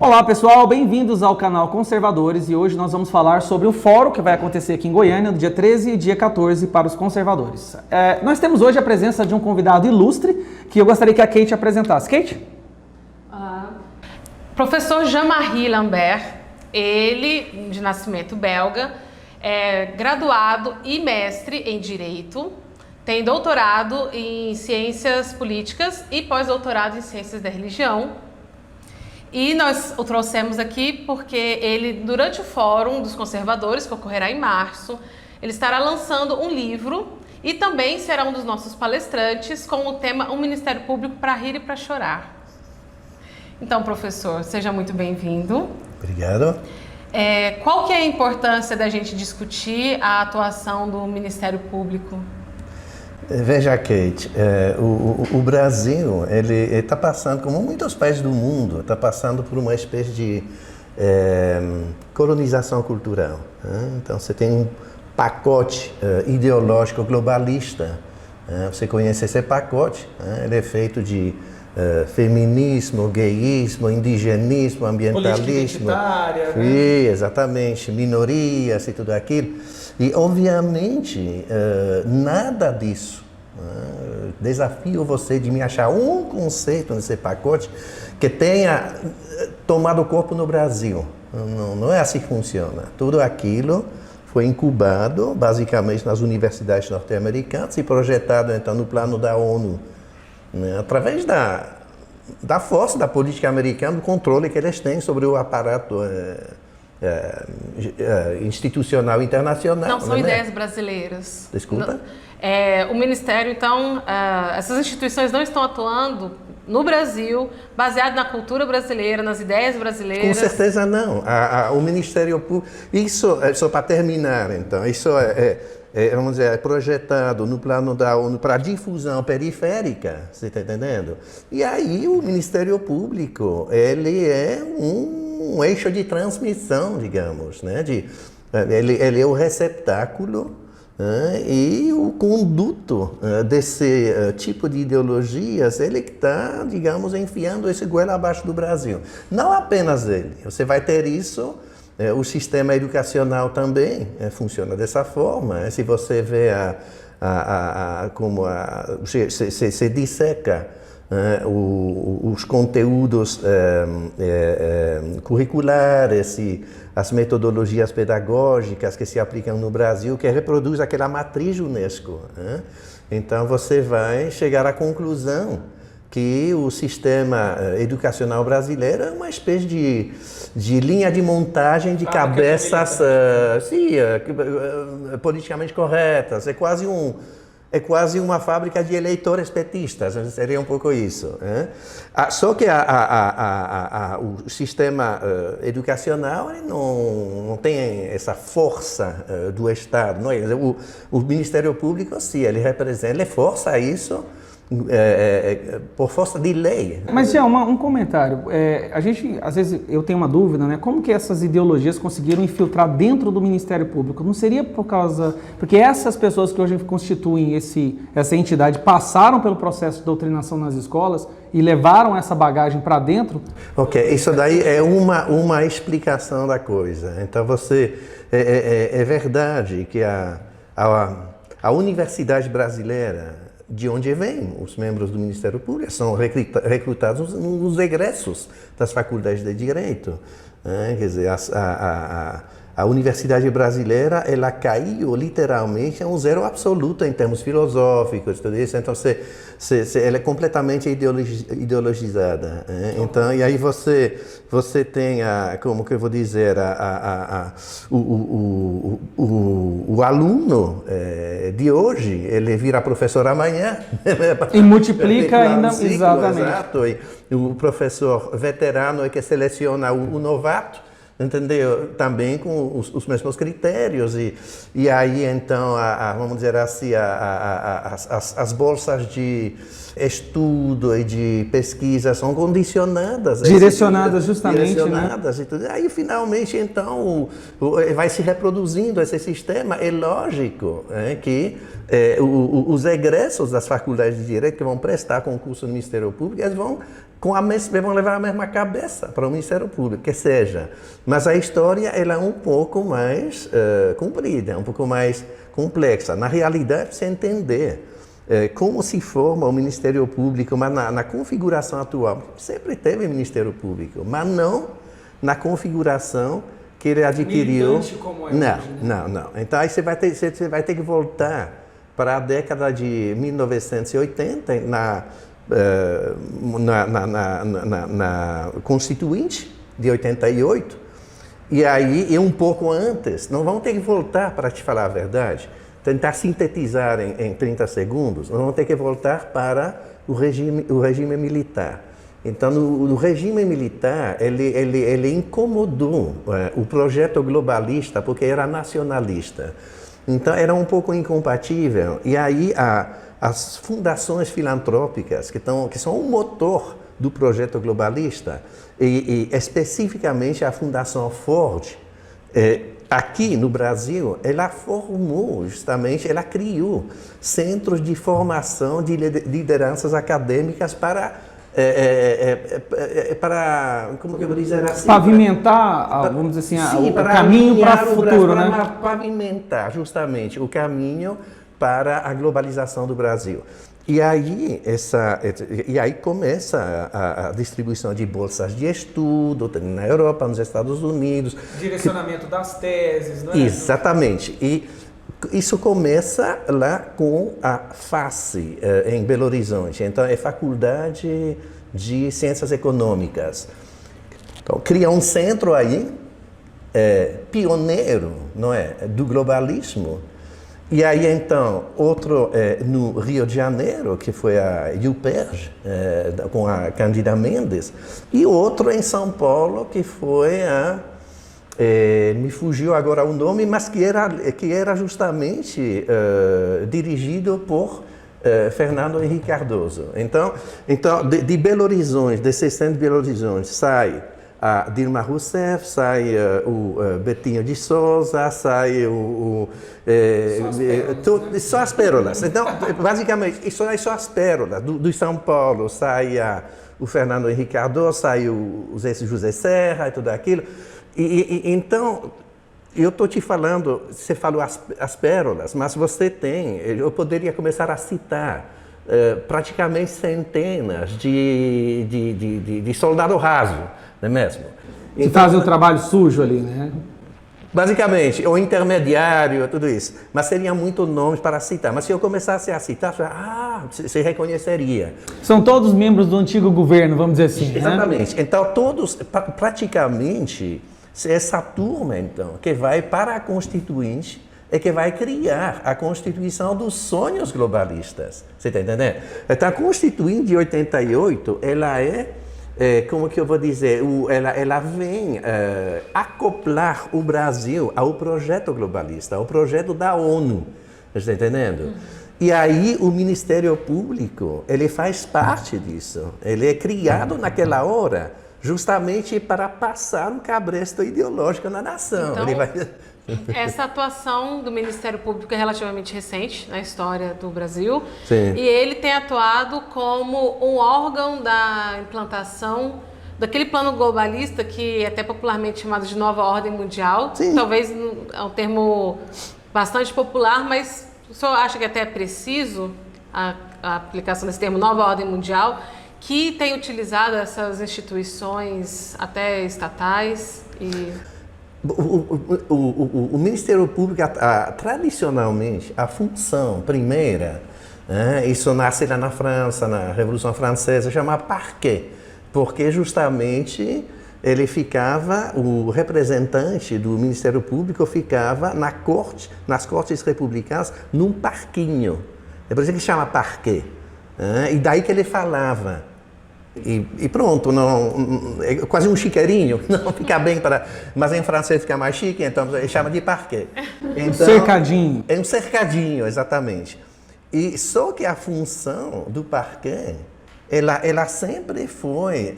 Olá pessoal, bem-vindos ao canal Conservadores e hoje nós vamos falar sobre o fórum que vai acontecer aqui em Goiânia no dia 13 e dia 14 para os conservadores. Nós temos hoje a presença de um convidado ilustre que eu gostaria que a Kate apresentasse. Kate? Professor Jean-Marie Lambert, ele de nascimento belga, é graduado e mestre em Direito, tem doutorado em Ciências Políticas e pós-doutorado em Ciências da Religião. E nós o trouxemos aqui porque ele, durante o Fórum dos Conservadores, que ocorrerá em março, ele estará lançando um livro e também será um dos nossos palestrantes com o tema Um Ministério Público para Rir e para Chorar. Então, professor, seja muito bem-vindo. Obrigado. Qual que é a importância da gente discutir a atuação do Ministério Público? Veja, Kate, o Brasil ele está passando, como muitos países do mundo, está passando por uma espécie de colonização cultural. Então, você tem um pacote ideológico globalista. Você conhece esse pacote? Ele é feito de feminismo, gayismo, indigenismo, ambientalismo. Política identitária. Sim, exatamente, minorias e tudo aquilo. E, obviamente, nada disso. Desafio você de me achar um conceito nesse pacote que tenha tomado corpo no Brasil. Não é assim que funciona. Tudo aquilo foi incubado, basicamente, nas universidades norte-americanas e projetado, então, no plano da ONU, né, através da força da política americana, do controle que eles têm sobre o aparato institucional internacional. Não são ideias brasileiras. Desculpa? O Ministério, então, essas instituições não estão atuando no Brasil, baseado na cultura brasileira, nas ideias brasileiras? Com certeza não. O Ministério Público, isso, só para terminar, então, isso vamos dizer, é projetado no plano da ONU para difusão periférica, você está entendendo? E aí o Ministério Público, ele é um eixo de transmissão, digamos, né? Ele é o receptáculo e o conduto desse tipo de ideologias, ele está, digamos, enfiando esse goela abaixo do Brasil. Não apenas ele, você vai ter isso. O sistema educacional também funciona dessa forma. Se você vê como se disseca os conteúdos curriculares e as metodologias pedagógicas que se aplicam no Brasil, que reproduz aquela matriz UNESCO. Então você vai chegar à conclusão que o sistema educacional brasileiro é uma espécie de linha de montagem de cabeças politicamente corretas. É quase uma fábrica de eleitores petistas, seria um pouco isso. Só que o sistema educacional ele não tem essa força do Estado. Não é? O Ministério Público, sim, ele força isso. Por força de lei. Mas, Jean, um comentário. A gente, às vezes, eu tenho uma dúvida, né? Como que essas ideologias conseguiram infiltrar dentro do Ministério Público? Não seria porque essas pessoas que hoje constituem essa entidade passaram pelo processo de doutrinação nas escolas e levaram essa bagagem para dentro? Ok, isso daí é uma explicação da coisa. Então, é verdade que a universidade brasileira, de onde vêm os membros do Ministério Público, são recrutados nos egressos das faculdades de Direito. Quer dizer, a universidade brasileira, ela caiu literalmente a um zero absoluto em termos filosóficos, tudo isso. Então, ela é completamente ideologizada. Então, e aí você tem como que eu vou dizer, o aluno de hoje, ele vira professor amanhã. E multiplica ainda, ciclo, exatamente. Exato. E o professor veterano é que seleciona o novato. entendeu? Também com os mesmos critérios. E aí, então, vamos dizer assim, as bolsas de estudo e de pesquisa são condicionadas. Direcionadas justamente, direcionadas, né? E tudo. Aí, finalmente, então, vai se reproduzindo esse sistema. É lógico que os egressos das faculdades de Direito que vão prestar concurso no Ministério Público, eles vão levar a mesma cabeça para o Ministério Público, que seja. Mas a história ela é um pouco mais comprida, um pouco mais complexa. Na realidade, você entender como se forma o Ministério Público, mas na configuração atual, sempre teve Ministério Público, mas não na configuração que ele adquiriu. Militante como é não, hoje, né? não. Então aí você vai ter que voltar para a década de 1980 na Constituinte de 88, e aí um pouco antes, não vamos ter que voltar, para te falar a verdade, tentar sintetizar em 30 segundos, nós vamos ter que voltar para o regime militar. Então, no regime militar, ele incomodou o projeto globalista porque era nacionalista. Então, era um pouco incompatível. E aí, as fundações filantrópicas, que são o motor do projeto globalista, e especificamente a Fundação Ford, aqui no Brasil, ela formou justamente, ela criou centros de formação de lideranças acadêmicas para como que eu vou dizer assim? Pavimentar, vamos dizer assim, o caminho para o futuro, né? Para pavimentar justamente o caminho para a globalização do Brasil. E aí começa a distribuição de bolsas de estudo na Europa, nos Estados Unidos. Direcionamento das teses, não é? Exatamente. E isso começa lá com a FACE, em Belo Horizonte. Então, é Faculdade de Ciências Econômicas. Então, cria um centro aí, pioneiro, não é, do globalismo. E aí, então, outro no Rio de Janeiro, que foi a UPERJ, com a Cândida Mendes, e outro em São Paulo, que foi me fugiu agora o nome, mas que era justamente dirigido por Fernando Henrique Cardoso. Então de Belo Horizonte, desse centro de Belo Horizonte, sai a Dilma Rousseff, sai o Betinho de Souza, sai só as pérolas. Então, basicamente, isso é só as pérolas. Do São Paulo sai o Fernando Henrique Cardoso, sai o José Serra e tudo aquilo. Então, eu estou te falando, você falou as pérolas, mas eu poderia começar a citar praticamente centenas de soldado raso, não é mesmo? Que fazem o trabalho sujo ali, né? Basicamente, o intermediário, tudo isso. Mas seriam muitos nomes para citar. Mas se eu começasse a citar, você reconheceria. São todos membros do antigo governo, vamos dizer assim, exatamente. Né? Então, todos, praticamente, essa turma, então, que vai para a Constituinte e que vai criar a Constituição dos sonhos globalistas. Você está entendendo? Então, a Constituinte de 88, ela como que eu vou dizer, ela vem acoplar o Brasil ao projeto globalista, ao projeto da ONU, está entendendo? E aí o Ministério Público, ele faz parte disso, ele é criado naquela hora justamente para passar um cabresto ideológico na nação. Então, essa atuação do Ministério Público é relativamente recente na história do Brasil. Sim. E ele tem atuado como um órgão da implantação daquele plano globalista que é até popularmente chamado de Nova Ordem Mundial. Sim. Talvez é um termo bastante popular, mas o senhor acha que até é preciso a aplicação desse termo Nova Ordem Mundial, que tem utilizado essas instituições até estatais e... O Ministério Público, tradicionalmente, a função primeira, isso nasce lá na França, na Revolução Francesa, chama parquet, porque justamente o representante do Ministério Público ficava nas cortes republicanas, num parquinho. É por isso que chama parquet. E daí que ele falava E pronto, não, é quase um chiqueirinho, não fica bem para... Mas em francês fica mais chique, então chama de parquet. Então, cercadinho. É um cercadinho, exatamente. E só que a função do parquet, ela sempre foi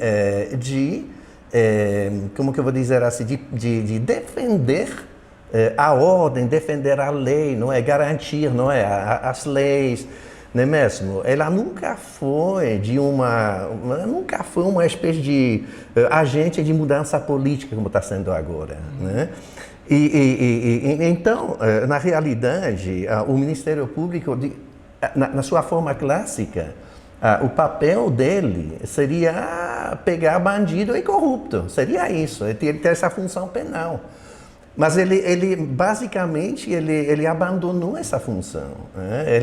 como que eu vou dizer assim, de defender a ordem, defender a lei, não é? Garantir, não é? As leis. Não é mesmo? Ela nunca foi uma espécie de agente de mudança política como está sendo agora, né? Então, na realidade, o Ministério Público, na sua forma clássica, o papel dele seria pegar bandido e corrupto, seria isso, ter essa função penal. Mas ele basicamente, ele abandonou essa função. Né?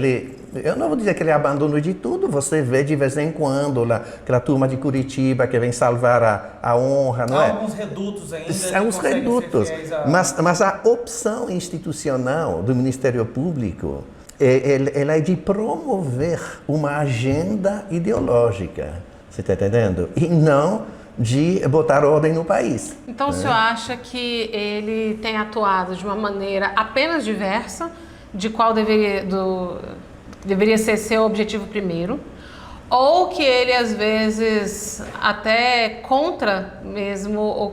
Eu não vou dizer que ele abandonou de tudo, você vê de vez em quando lá, aquela turma de Curitiba que vem salvar a honra, não é? Há alguns redutos ainda. Há uns redutos, mas a opção institucional do Ministério Público, ela é de promover uma agenda ideológica, você está entendendo? E não de botar ordem no país. Então, o senhor acha que ele tem atuado de uma maneira apenas diversa, de qual deveria ser seu objetivo primeiro, ou que ele, às vezes, até contra mesmo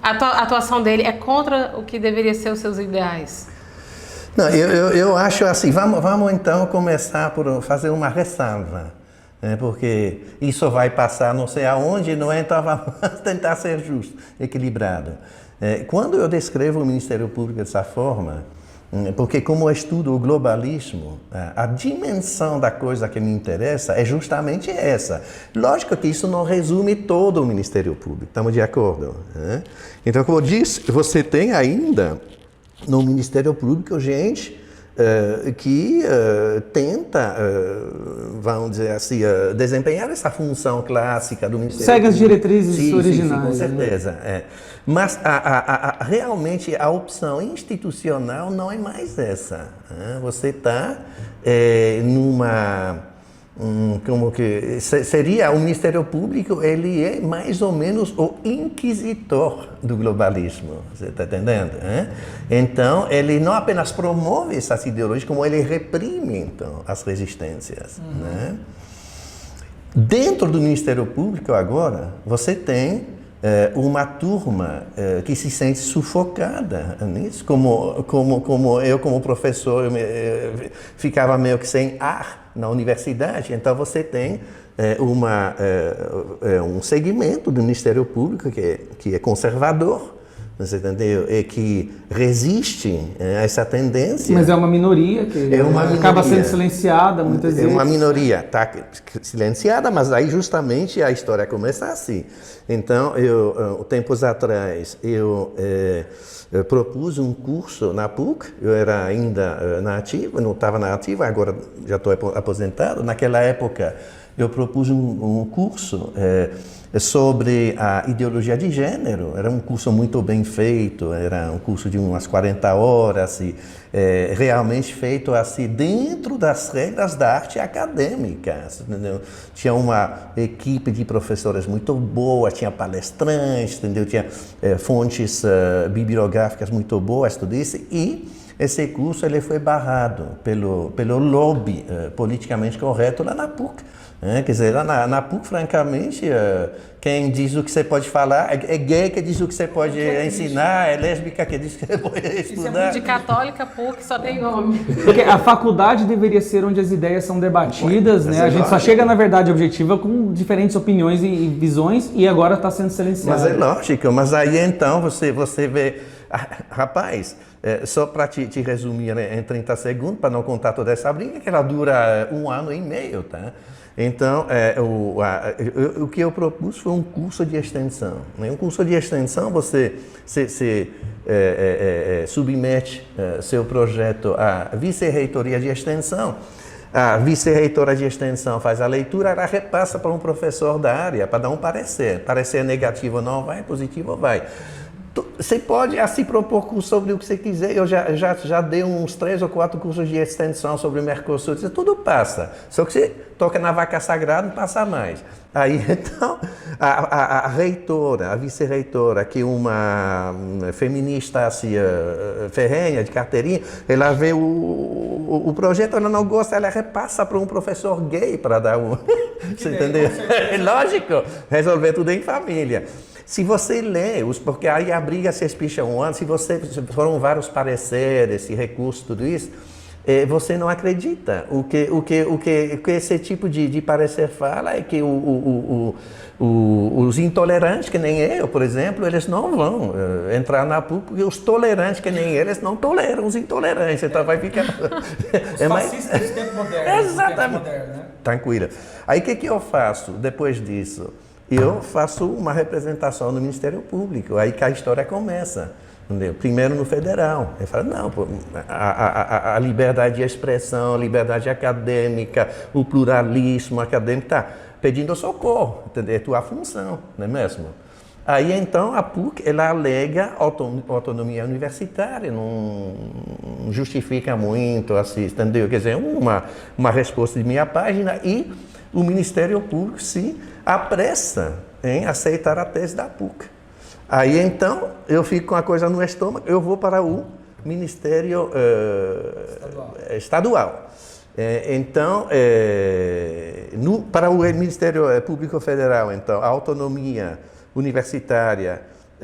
a atuação dele é contra o que deveria ser os seus ideais? Não, eu acho assim, vamos então começar por fazer uma ressalva. Porque isso vai passar não sei aonde, não é? Então vamos tentar ser justo, equilibrado. Quando eu descrevo o Ministério Público dessa forma, porque como eu estudo o globalismo, a dimensão da coisa que me interessa é justamente essa. Lógico que isso não resume todo o Ministério Público, estamos de acordo? Então, como eu disse, você tem ainda no Ministério Público gente que tenta, vamos dizer assim, desempenhar essa função clássica do Ministério Público. Segue as diretrizes Sim, originais. com certeza. Né? Mas realmente a opção institucional não é mais essa. Você está numa... como que seria o Ministério Público, ele é mais ou menos o inquisitor do globalismo, você está entendendo? Então, ele não apenas promove essas ideologias, como ele reprime então, as resistências. Né? Dentro do Ministério Público, agora, você tem uma turma que se sente sufocada nisso, como eu, como professor, eu ficava meio que sem ar na universidade, então você tem um segmento do Ministério Público que é conservador, você entendeu? E que resiste a essa tendência. Mas é uma minoria que acaba sendo silenciada muitas vezes. É uma minoria, está silenciada, mas aí justamente a história começa assim. Então, tempos atrás, eu propus um curso na PUC, eu era ainda na ativa, não estava na ativa, agora já estou aposentado. Naquela época, eu propus um curso sobre a ideologia de gênero. Era um curso muito bem feito, era um curso de umas 40 horas, realmente feito assim, dentro das regras da arte acadêmica. Entendeu? Tinha uma equipe de professores muito boa, tinha palestrantes, entendeu? Tinha fontes bibliográficas muito boas, tudo isso, e esse curso ele foi barrado pelo lobby politicamente correto lá na PUC. Quer dizer, lá na PUC, francamente, quem diz o que você pode falar, é gay que diz o que você pode ensinar, é lésbica que diz o que você pode estudar. De católica, PUC só tem nome. Porque a faculdade deveria ser onde as ideias são debatidas, né? A gente só chega, na verdade, objetiva com diferentes opiniões e visões, e agora está sendo silenciado. Mas é lógico, mas aí então você vê... Rapaz, só para te resumir em 30 segundos, para não contar toda essa briga, que ela dura 1 ano e meio, tá? Então, o que eu propus foi um curso de extensão. Né? Um curso de extensão, você submete seu projeto à vice-reitoria de extensão. A vice-reitora de extensão faz a leitura, ela repassa para um professor da área para dar um parecer. Parecer negativo não vai, positivo vai. Você pode se propor curso sobre o que você quiser. Eu já dei uns 3 ou 4 cursos de extensão sobre o Mercosul. Tudo passa. Só que você toca na vaca sagrada, não passa mais. Aí, então, a reitora, a vice-reitora, que é uma feminista assim, ferrenha, de carteirinha, ela vê o projeto, ela não gosta, ela repassa para um professor gay para dar um... Você entendeu? É lógico, resolver tudo em família. Se você lê, porque aí a briga se espicha um ano, se foram vários pareceres, esse recurso, tudo isso, você não acredita. O que esse tipo de parecer fala é que os intolerantes, que nem eu, por exemplo, eles não vão entrar na PUC, porque os tolerantes, que nem eles, não toleram os intolerantes. Então vai ficar... Os fascistas do tempo moderno. Exatamente. Moderno, né? Tranquila. Aí o que eu faço depois disso? Eu faço uma representação no Ministério Público, aí que a história começa. Entendeu? Primeiro no federal. Eu falo, não, pô, a liberdade de expressão, a liberdade acadêmica, o pluralismo acadêmico, tá pedindo socorro, entendeu? É tua função, não é mesmo? Aí então a PUC, ela alega autonomia universitária, não justifica muito, assim, entendeu? Quer dizer, uma resposta de minha página e o Ministério Público se apressa em aceitar a tese da PUC. Aí então eu fico com a coisa no estômago, eu vou para o Ministério Estadual. Então, para o Ministério Público Federal, então, a autonomia universitária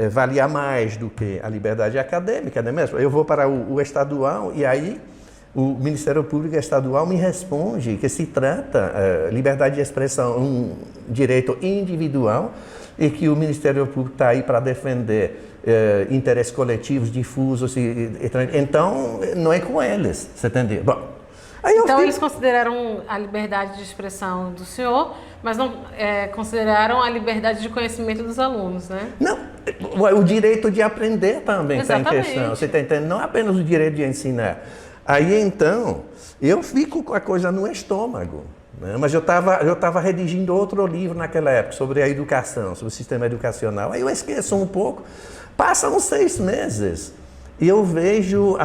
valia mais do que a liberdade acadêmica, não é mesmo? Eu vou para o estadual e aí o Ministério Público Estadual me responde que se trata liberdade de expressão um direito individual e que o Ministério Público está aí para defender interesses coletivos difusos. Então, não é com eles, você entendeu? Bom, então, eles consideraram a liberdade de expressão do senhor, mas não consideraram a liberdade de conhecimento dos alunos, né? Não, o direito de aprender também está em questão. Você está entendendo? Não apenas o direito de ensinar. Aí, então, eu fico com a coisa no estômago. Né? Mas eu estava redigindo outro livro naquela época, sobre a educação, sobre o sistema educacional. Aí eu esqueço um pouco. Passam 6 meses. E eu vejo,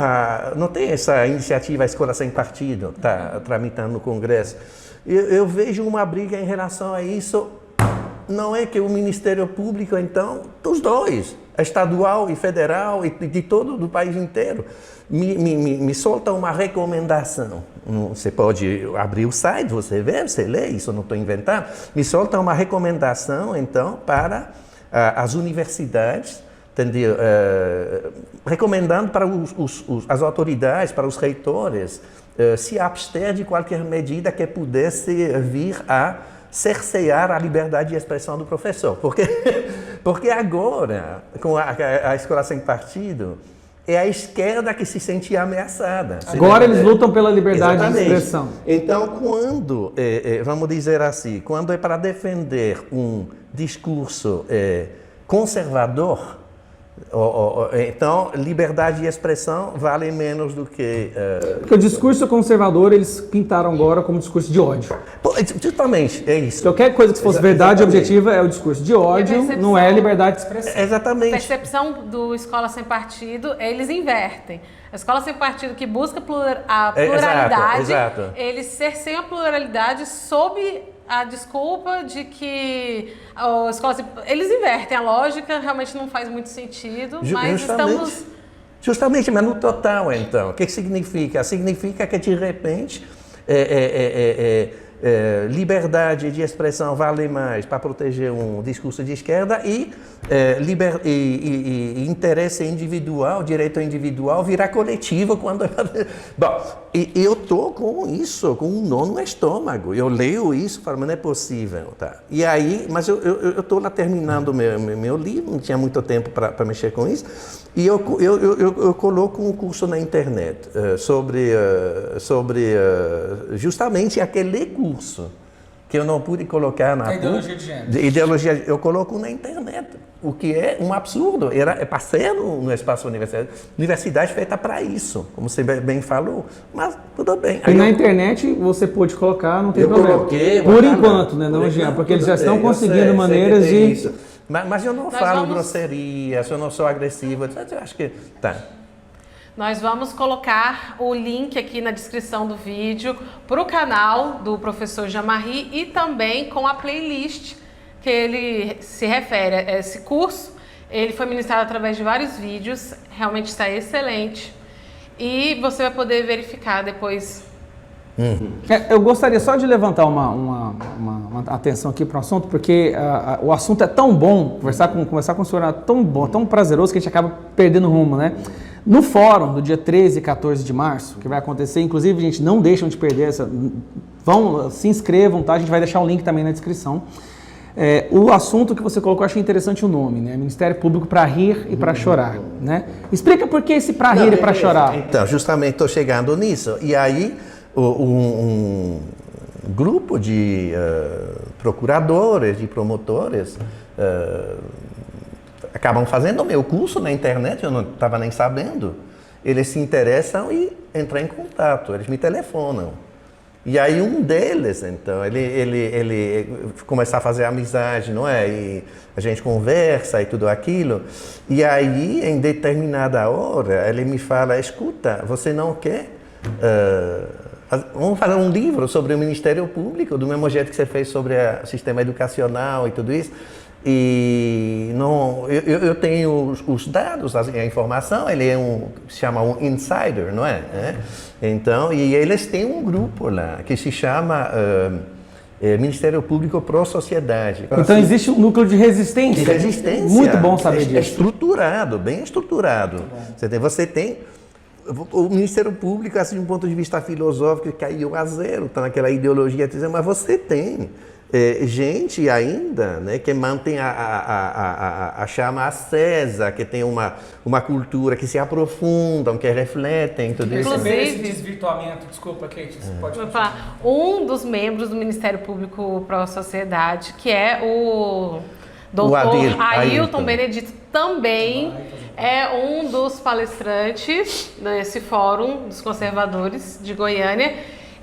não tem essa iniciativa A Escola Sem Partido, está tramitando no Congresso. Eu vejo uma briga em relação a isso. Não é que o Ministério Público, então, dos dois, estadual e federal, e de todo o país inteiro, me solta uma recomendação. Você pode abrir o site, você vê, você lê, isso eu não estou inventando. Me solta uma recomendação, então, para as universidades, entendeu? Recomendando para as autoridades, para os reitores, se abster de qualquer medida que pudesse vir a cercear a liberdade de expressão do professor. Porque agora, com a Escola Sem Partido, é a esquerda que se sente ameaçada. Agora eles lutam pela liberdade de expressão. Então, quando, vamos dizer assim, quando é para defender um discurso conservador, então, liberdade de expressão vale menos do que... Porque o discurso conservador, eles pintaram agora como discurso de ódio. Justamente, é isso. Qualquer coisa que fosse verdade objetiva é o discurso de ódio, não é liberdade de expressão. Exatamente. A percepção do Escola Sem Partido, eles invertem. A Escola Sem Partido, que busca a pluralidade, exato. Eles cerceiam a pluralidade sob a desculpa de que a escola... Eles invertem a lógica, realmente não faz muito sentido, mas estamos... Justamente, mas no total, então, o que significa? Significa que, de repente, liberdade de expressão vale mais para proteger um discurso de esquerda e interesse individual, direito individual virar coletivo quando... Bom, eu estou com isso, com um nó no estômago. Eu leio isso e falo, mas não é possível. Tá? E aí, mas eu estou lá terminando meu livro, não tinha muito tempo para mexer com isso, e eu coloco um curso na internet sobre justamente aquele curso que eu não pude colocar na ideologia de gênero. Ideologia, eu coloco na internet, o que é um absurdo. É passeio no espaço universitário. Universidade feita para isso, como você bem falou. Mas tudo bem. E na internet você pode colocar, não tem problema. Coloquei, por enquanto, né, não, Jean? Porque eles já estão conseguindo maneiras de... Mas eu não falo grosserias, eu não sou agressivo, eu acho que tá. Nós vamos colocar o link aqui na descrição do vídeo para o canal do professor Jean-Marie e também com a playlist que ele se refere a esse curso. Ele foi ministrado através de vários vídeos, realmente está excelente. E você vai poder verificar depois. Eu gostaria só de levantar uma atenção aqui para o assunto, porque o assunto é tão bom, conversar com o senhor é tão bom, tão prazeroso que a gente acaba perdendo rumo, né? No fórum do dia 13 e 14 de março, que vai acontecer, inclusive, gente, não deixam de perder se inscrevam, tá? A gente vai deixar o link também na descrição. O assunto que você colocou, eu achei interessante o nome, né? Ministério Público para rir e para chorar, né? Explica por que esse para rir e para chorar. Então, justamente estou chegando nisso. E aí, um grupo de procuradores, de promotores, acabam fazendo o meu curso na internet, eu não estava nem sabendo. Eles se interessam e entram em contato, eles me telefonam. E aí um deles, então, ele começa a fazer amizade, não é? E a gente conversa e tudo aquilo. E aí, em determinada hora, ele me fala, escuta, você não quer... vamos fazer um livro sobre o Ministério Público, do mesmo jeito que você fez sobre o sistema educacional e tudo isso. E não, eu tenho os dados, a informação, ele se chama um insider, não é? Então, e eles têm um grupo lá que se chama Ministério Público Pró-Sociedade. Então existe um núcleo de resistência. De resistência. Muito bom saber disso. É estruturado, bem estruturado. Você tem o Ministério Público, assim, de um ponto de vista filosófico, caiu a zero, está naquela ideologia, mas você tem gente ainda, né, que mantém a chama acesa, que tem uma cultura, que se aprofundam, que refletem tudo isso. Inclusive, esse desvirtuamento, desculpa, Kate, você pode falar. Um dos membros do Ministério Público Pró-Sociedade, que é o doutor Ailton Benedito, também é um dos palestrantes nesse fórum dos conservadores de Goiânia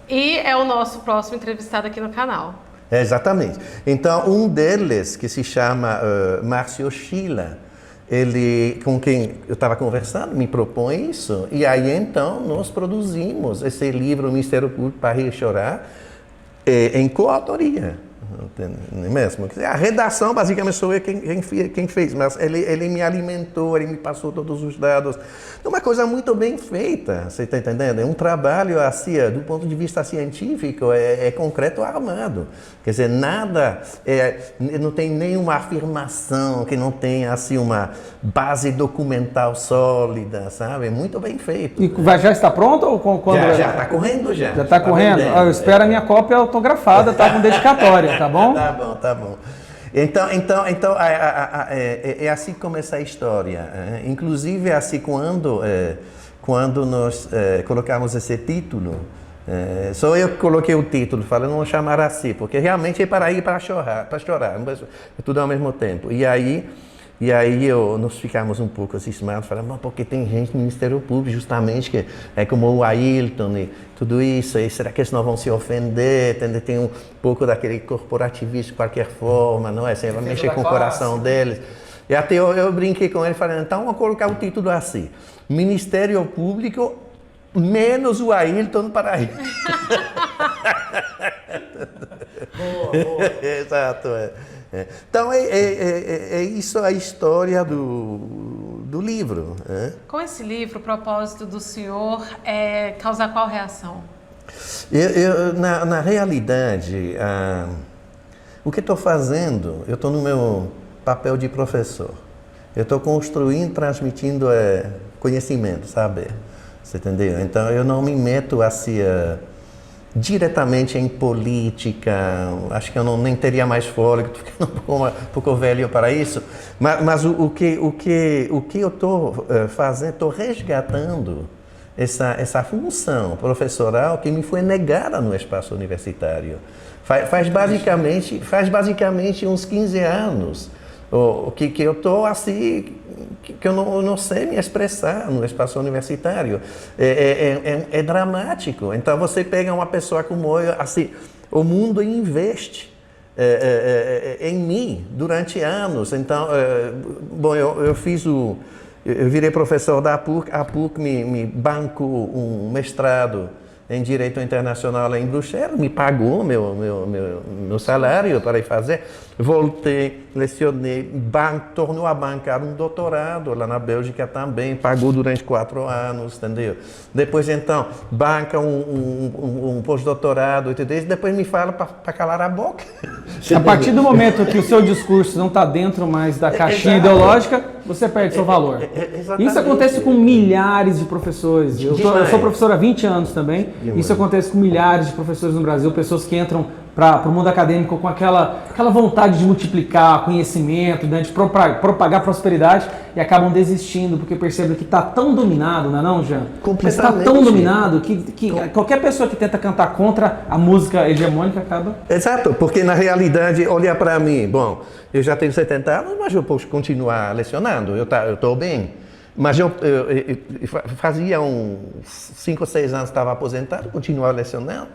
e é o nosso próximo entrevistado aqui no canal. Exatamente. Então, um deles, que se chama Márcio Schiller, ele, com quem eu estava conversando, me propõe isso. E aí, então, nós produzimos esse livro, O Ministério Público para Rir e Chorar, em coautoria. Mesmo. A redação, basicamente, sou eu quem fez, mas ele me alimentou, ele me passou todos os dados. Uma coisa muito bem feita, você está entendendo? É um trabalho, assim, do ponto de vista científico, é concreto armado. Quer dizer, nada, não tem nenhuma afirmação que não tenha, assim, uma base documental sólida, sabe? Muito bem feito. E já está pronto? Ou quando já está correndo, já. Já está correndo? Eu espero a minha cópia autografada, tá, com dedicatória, tá bom? Tá bom. Então é assim que começa a história. Inclusive, é assim quando nós colocamos esse título, só eu que coloquei o título, falando não chamar assim, porque realmente é para ir para chorar, tudo ao mesmo tempo. E aí nós ficamos um pouco cismados, falamos, porque tem gente no Ministério Público, justamente, que é como o Ailton e tudo isso, e será que eles não vão se ofender? Tem um pouco daquele corporativismo de qualquer forma, não é? Você vai mexer com o coração deles. E até eu brinquei com ele, falando, então vamos colocar o título assim, Ministério Público menos o Ailton para ir. Boa. Exato, Então, é isso a história do livro. Com esse livro, o propósito do senhor é causar qual reação? Na realidade, o que estou fazendo, eu estou no meu papel de professor. Eu estou construindo, transmitindo conhecimento, saber. Você entendeu? Então, eu não me meto assim... diretamente em política, acho que eu nem teria mais fôlego, estou ficando um pouco velho para isso, mas o que eu estou fazendo, estou resgatando essa função professoral que me foi negada no espaço universitário. Faz basicamente uns 15 anos que eu estou assim, que eu não sei me expressar no espaço universitário. É dramático. Então, você pega uma pessoa como eu, assim, o mundo investe em mim durante anos. Então, bom, eu virei professor da PUC, a PUC me bancou um mestrado em Direito Internacional em Bruxelas, me pagou meu salário para ir fazer. Voltei, lecionei, tornou a bancar um doutorado lá na Bélgica também, pagou durante 4 anos, entendeu? Depois, então, banca um pós-doutorado, entendeu? Depois me fala para calar a boca. A partir do momento que o seu discurso não está dentro mais da caixinha ideológica, você perde seu valor. Isso acontece com milhares de professores. Eu sou professor há 20 anos também. Isso acontece com milhares de professores no Brasil, pessoas que entram para o mundo acadêmico com aquela vontade de multiplicar conhecimento, né, de propagar prosperidade e acabam desistindo porque percebem que está tão dominado, não é não, Jean? Mas está tão dominado que qualquer pessoa que tenta cantar contra a música hegemônica acaba... Exato, porque na realidade, olha para mim, bom, eu já tenho 70 anos, mas eu posso continuar lecionando, eu estou bem. Mas eu fazia uns 5 ou 6 anos que estava aposentado, continuava lecionando.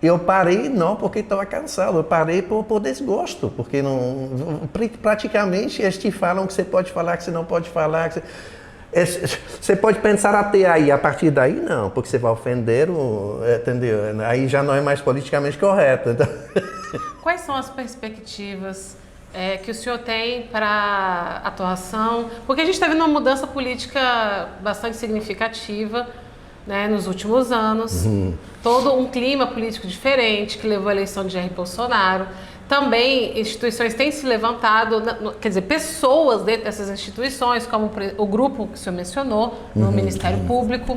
Eu parei não porque estava cansado, eu parei por desgosto, porque praticamente eles te falam que você pode falar, que você não pode falar. Você pode pensar até aí, a partir daí não, porque você vai ofender, entendeu? Aí já não é mais politicamente correto. Então... Quais são as perspectivas que o senhor tem para atuação? Porque a gente está vendo uma mudança política bastante significativa, né, nos últimos anos, todo um clima político diferente que levou à eleição de Jair Bolsonaro. Também instituições têm se levantado, quer dizer, pessoas dentro dessas instituições, como o grupo que o senhor mencionou, no Ministério Público.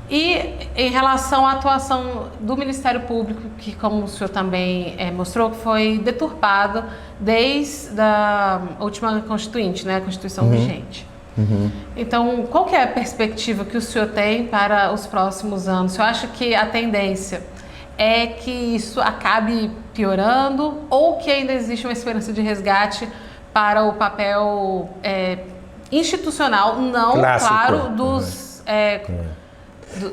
E em relação à atuação do Ministério Público, que, como o senhor também mostrou, foi deturpado desde a última Constituinte, né, a Constituição vigente. Então, qual que é a perspectiva que o senhor tem para os próximos anos? O senhor acha que a tendência é que isso acabe piorando ou que ainda existe uma esperança de resgate para o papel institucional, não, clássico, claro, dos...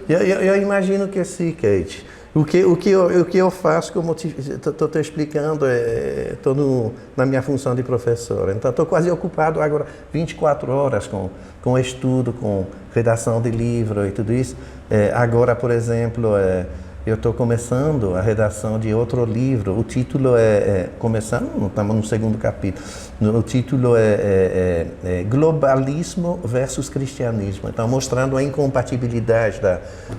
Eu imagino que sim, Kate. O que eu faço, como estou te explicando, estou na minha função de professor. Então, estou quase ocupado agora 24 horas com estudo, com redação de livro e tudo isso. Agora, por exemplo, eu estou começando a redação de outro livro. O título começando, estamos no 2º capítulo. O título é Globalismo versus Cristianismo. Então, mostrando a incompatibilidade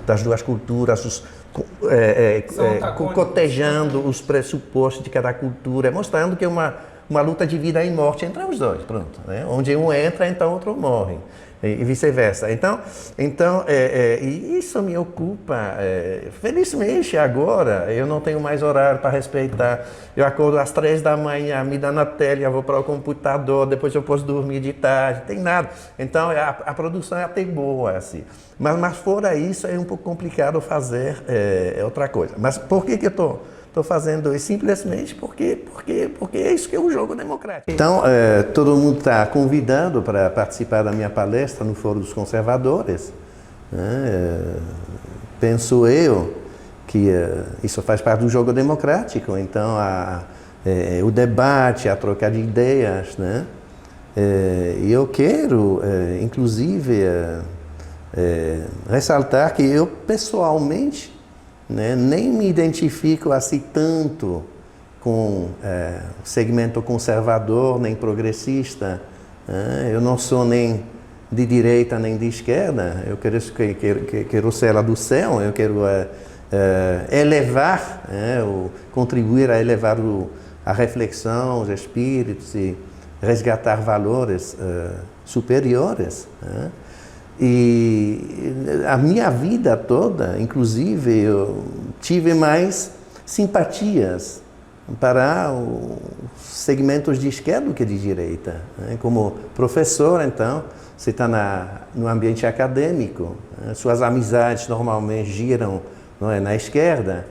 das duas culturas, cotejando os pressupostos de cada cultura, mostrando que é uma luta de vida e morte entre os dois, pronto, né? Onde um entra, então outro morre, e vice-versa. Então, isso me ocupa. Felizmente agora eu não tenho mais horário para respeitar. Eu acordo às 3 da manhã, me dá na tela, eu vou para o computador, depois eu posso dormir de tarde, tem nada. Então a produção é até boa assim. Mas fora isso é um pouco complicado fazer outra coisa. Mas por que eu estou fazendo isso? Simplesmente porque é isso que é o jogo democrático. Então, todo mundo está convidado para participar da minha palestra no Fórum dos Conservadores. Penso eu que isso faz parte do jogo democrático. Então, o debate, a troca de ideias, né? E eu quero, inclusive, ressaltar que eu, pessoalmente, né, nem me identifico assim tanto com o segmento conservador, nem progressista. Eu não sou nem de direita nem de esquerda. Eu quero ser lá do céu, eu quero elevar, contribuir a elevar a reflexão, os espíritos e resgatar valores superiores. E a minha vida toda, inclusive, eu tive mais simpatias para os segmentos de esquerda do que de direita. Como professor, então, você está no ambiente acadêmico, suas amizades normalmente giram, não é, na esquerda.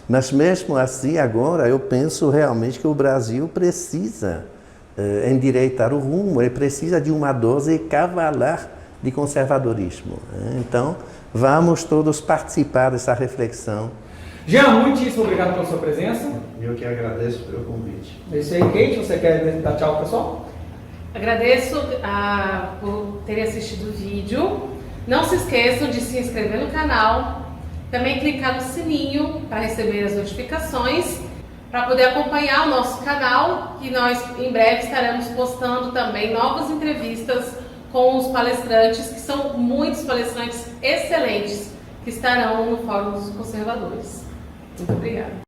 Mas mesmo assim, agora, eu penso realmente que o Brasil precisa endireitar o rumo, ele precisa de uma dose cavalar de conservadorismo. Então, vamos todos participar dessa reflexão. Jean, muitíssimo obrigado pela sua presença. Eu que agradeço pelo convite. É isso aí, Kate. Você quer dar tchau, pessoal? Agradeço por terem assistido o vídeo. Não se esqueçam de se inscrever no canal, também clicar no sininho para receber as notificações, para poder acompanhar o nosso canal, que nós em breve estaremos postando também novas entrevistas com os palestrantes, que são muitos palestrantes excelentes que estarão no Fórum dos Conservadores. Muito obrigada.